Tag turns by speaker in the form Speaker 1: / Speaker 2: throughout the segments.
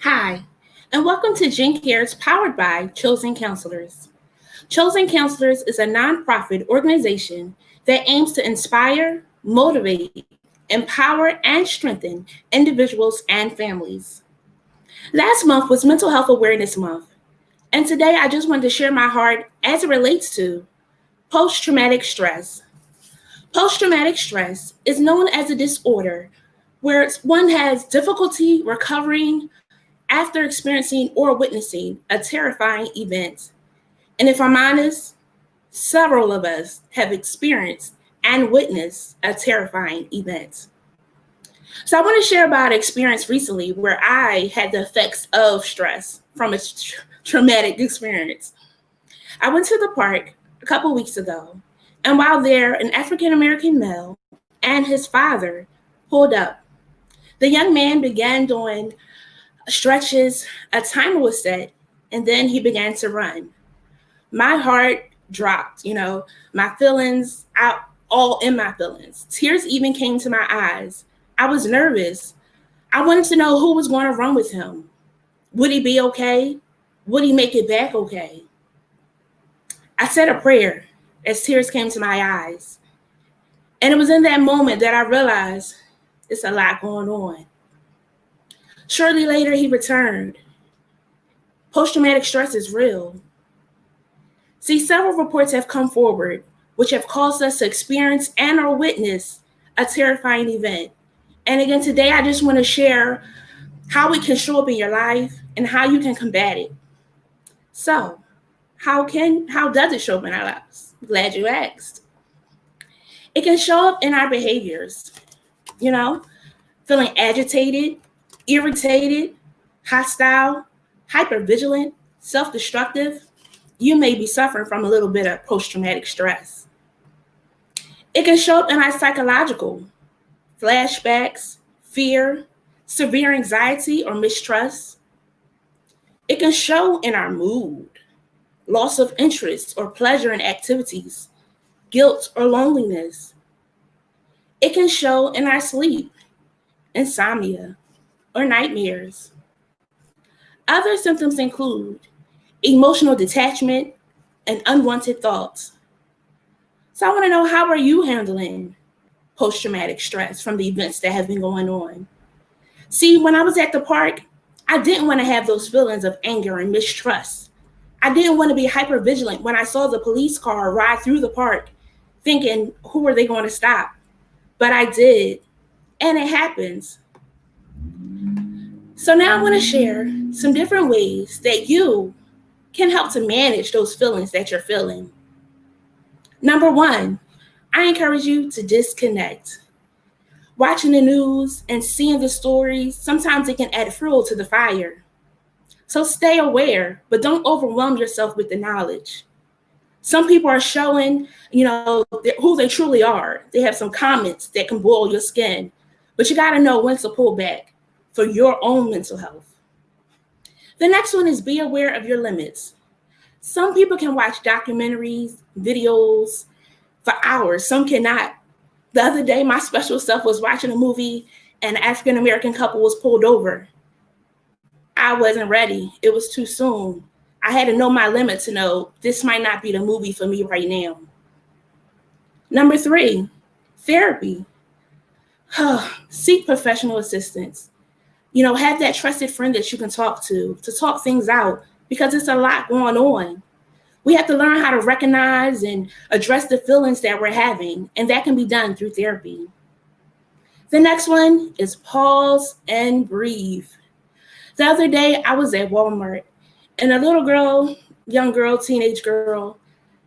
Speaker 1: Hi, and welcome to Gen Cares powered by Chozen Counselors. Chozen Counselors is a nonprofit organization that aims to inspire, motivate, empower, and strengthen individuals and families. Last month was Mental Health Awareness Month, and today I just wanted to share my heart as it relates to post traumatic stress. Post traumatic stress is known as a disorder where one has difficulty recovering after experiencing or witnessing a terrifying event. And if I'm honest, several of us have experienced and witnessed a terrifying event. So I want to share about an experience recently where I had the effects of stress from a traumatic experience. I went to the park a couple weeks ago, and while there, an African American male and his father pulled up. The young man began doing stretches, a timer was set, and then he began to run. My heart dropped, my feelings out, all in my feelings. Tears even came to my eyes. I was nervous. I wanted to know who was going to run with him. Would he be okay? Would he make it back okay? I said a prayer as tears came to my eyes. And it was in that moment that I realized it's a lot going on. Shortly later, he returned. Post-traumatic stress is real. See, several reports have come forward which have caused us to experience and or witness a terrifying event. And again, today I just want to share how it can show up in your life and how you can combat it. So, how does it show up in our lives? Glad you asked. It can show up in our behaviors, feeling agitated, irritated, hostile, hypervigilant, self-destructive. You may be suffering from a little bit of post-traumatic stress. It can show up in our psychological flashbacks, fear, severe anxiety or mistrust. It can show in our mood, loss of interest or pleasure in activities, guilt or loneliness. It can show in our sleep, insomnia, or nightmares. Other symptoms include emotional detachment and unwanted thoughts. So I want to know, how are you handling post-traumatic stress from the events that have been going on? See, when I was at the park, I didn't want to have those feelings of anger and mistrust. I didn't want to be hypervigilant when I saw the police car ride through the park, thinking, who are they going to stop? But I did, and it happens. So now I want to share some different ways that you can help to manage those feelings that you're feeling. Number one, I encourage you to disconnect. Watching the news and seeing the stories, sometimes it can add fuel to the fire. So stay aware, but don't overwhelm yourself with the knowledge. Some people are showing, who they truly are. They have some comments that can boil your skin, but you got to know when to pull back for your own mental health. The next one is be aware of your limits. Some people can watch documentaries, videos for hours. Some cannot. The other day, my special self was watching a movie and an African-American couple was pulled over. I wasn't ready. It was too soon. I had to know my limit to know this might not be the movie for me right now. Number three, therapy. Seek professional assistance. Have that trusted friend that you can talk to talk things out, because it's a lot going on. We have to learn how to recognize and address the feelings that we're having, and that can be done through therapy. The next one is pause and breathe. The other day, I was at Walmart, and a little girl, young girl, teenage girl,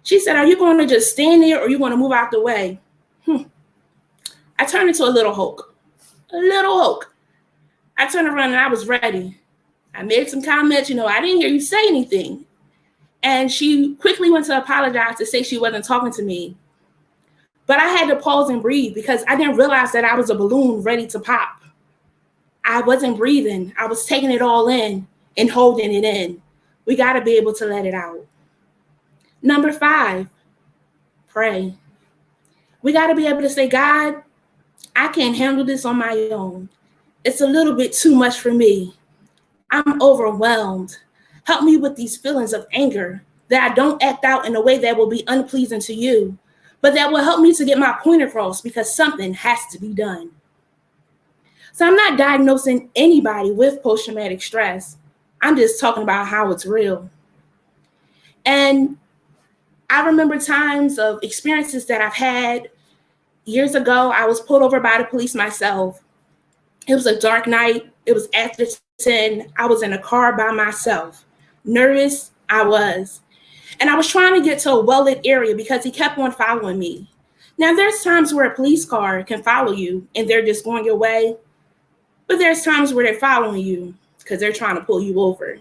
Speaker 1: she said, are you going to just stand there or are you going to move out the way? I turned into a little Hulk. I turned around and I was ready. I made some comments, I didn't hear you say anything. And she quickly went to apologize to say she wasn't talking to me. But I had to pause and breathe because I didn't realize that I was a balloon ready to pop. I wasn't breathing. I was taking it all in and holding it in. We got to be able to let it out. Number 5, pray. We got to be able to say, God, I can't handle this on my own. It's a little bit too much for me. I'm overwhelmed. Help me with these feelings of anger that I don't act out in a way that will be unpleasing to you, but that will help me to get my point across because something has to be done. So I'm not diagnosing anybody with post-traumatic stress. I'm just talking about how it's real. And I remember times of experiences that I've had. Years ago, I was pulled over by the police myself. It was a dark night. It was after 10. I was in a car by myself. Nervous, I was. And I was trying to get to a well-lit area because he kept on following me. Now, there's times where a police car can follow you and they're just going your way. But there's times where they're following you because they're trying to pull you over.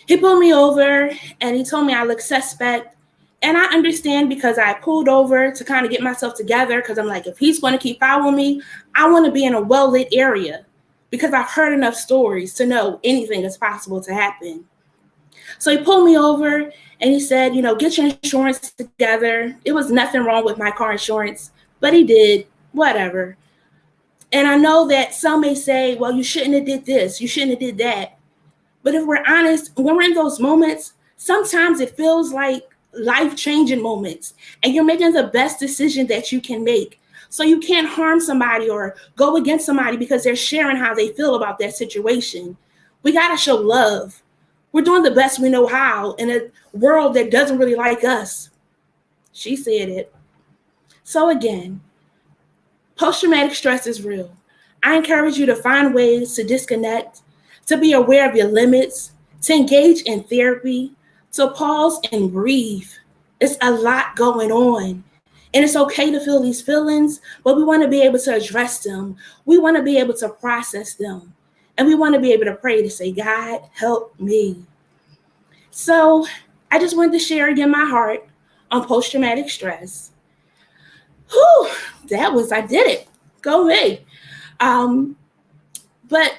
Speaker 1: He pulled me over and he told me I look suspect. And I understand because I pulled over to kind of get myself together because I'm like, if he's going to keep following me, I want to be in a well-lit area because I've heard enough stories to know anything is possible to happen. So he pulled me over and he said, get your insurance together. It was nothing wrong with my car insurance, but he did, whatever. And I know that some may say, well, you shouldn't have did this, you shouldn't have did that. But if we're honest, when we're in those moments, sometimes it feels like life-changing moments and you're making the best decision that you can make. So you can't harm somebody or go against somebody because they're sharing how they feel about that situation. We got to show love. We're doing the best we know how in a world that doesn't really like us. She said it. So again, post-traumatic stress is real. I encourage you to find ways to disconnect, to be aware of your limits, to engage in therapy, to pause and breathe. It's a lot going on. And it's okay to feel these feelings, but we want to be able to address them. We want to be able to process them. And we want to be able to pray to say, God, help me. So I just wanted to share again my heart on post-traumatic stress. Whew, I did it. Go me. But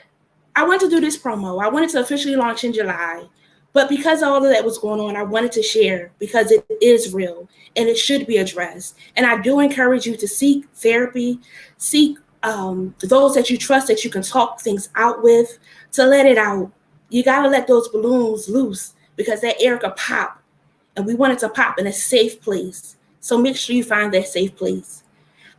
Speaker 1: I wanted to do this promo. I wanted to officially launch in July. But because all of that was going on, I wanted to share because it is real and it should be addressed. And I do encourage you to seek therapy, seek those that you trust that you can talk things out with, to let it out. You got to let those balloons loose because that air could pop. And we want it to pop in a safe place. So make sure you find that safe place.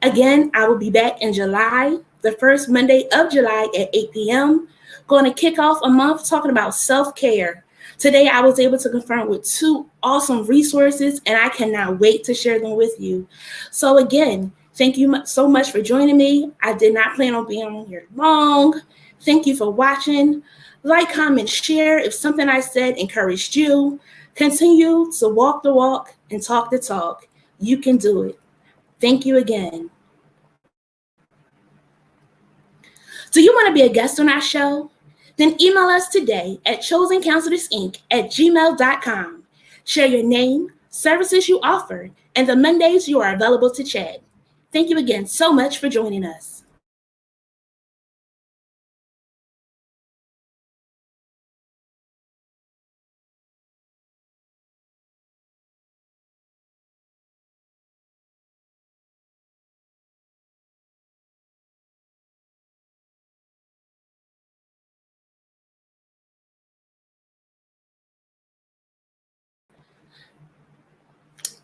Speaker 1: Again, I will be back in July, the first Monday of July at 8 p.m. Going to kick off a month talking about self-care. Today, I was able to confirm with 2 awesome resources, and I cannot wait to share them with you. So again, thank you so much for joining me. I did not plan on being on here long. Thank you for watching. Like, comment, share if something I said encouraged you. Continue to walk the walk and talk the talk. You can do it. Thank you again. Do you want to be a guest on our show? Then email us today at Chozen Counselors Inc at gmail.com. Share your name, services you offer, and the Mondays you are available to chat. Thank you again so much for joining us.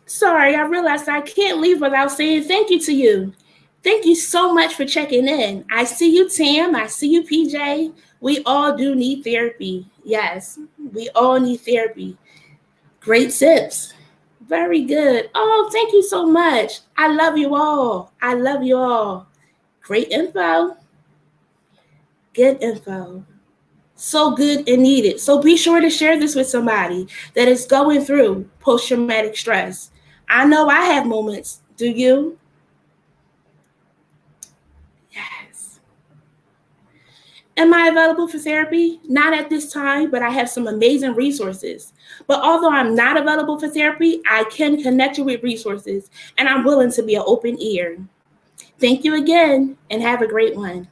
Speaker 1: Sorry, I realized I can't leave without saying thank you to you. Thank you so much for checking in. I see you, Tam. I see you, PJ. We all do need therapy. Yes, we all need therapy. Great tips. Very good. Oh, thank you so much. I love you all. I love you all. Great info. Good info. So good and needed. So be sure to share this with somebody that is going through post-traumatic stress. I know I have moments. Do you? Yes. Am I available for therapy? Not at this time, but I have some amazing resources. But although I'm not available for therapy, I can connect you with resources, and I'm willing to be an open ear. Thank you again, and have a great one.